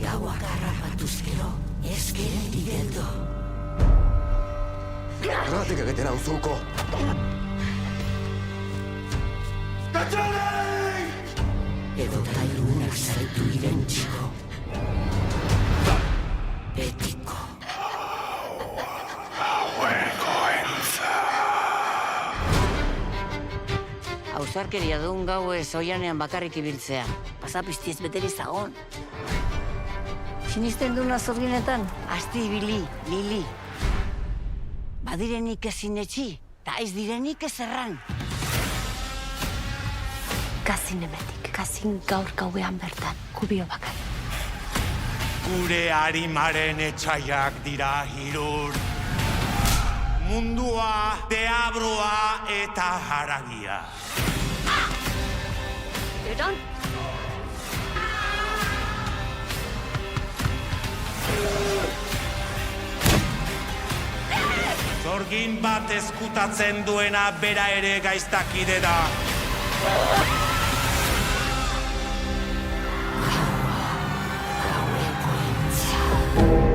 Gauak harrapatuz gero, ez geren geldo. Zergatik egitera uzulko? Gatxalei! Edo tailunak zaitu irentziko. Betiko. Ausarkeria duen gauez oianean bakarrik ibiltzea. Pasapiztiez beteri zagon. Sinisten duna zorginetan, asti ibili, lili. Badirenik ezin etxi, eta ez direnik ez erran. Gazin emetik, gazin gaur gauean bertan, kubio bakar. Gure harimaren etxaiak dira hirur. Mundua, deabroa eta haragia. Eran? Zorgin bat ezkutatzen duena bera ere gaiztakide da. Gaueko entza.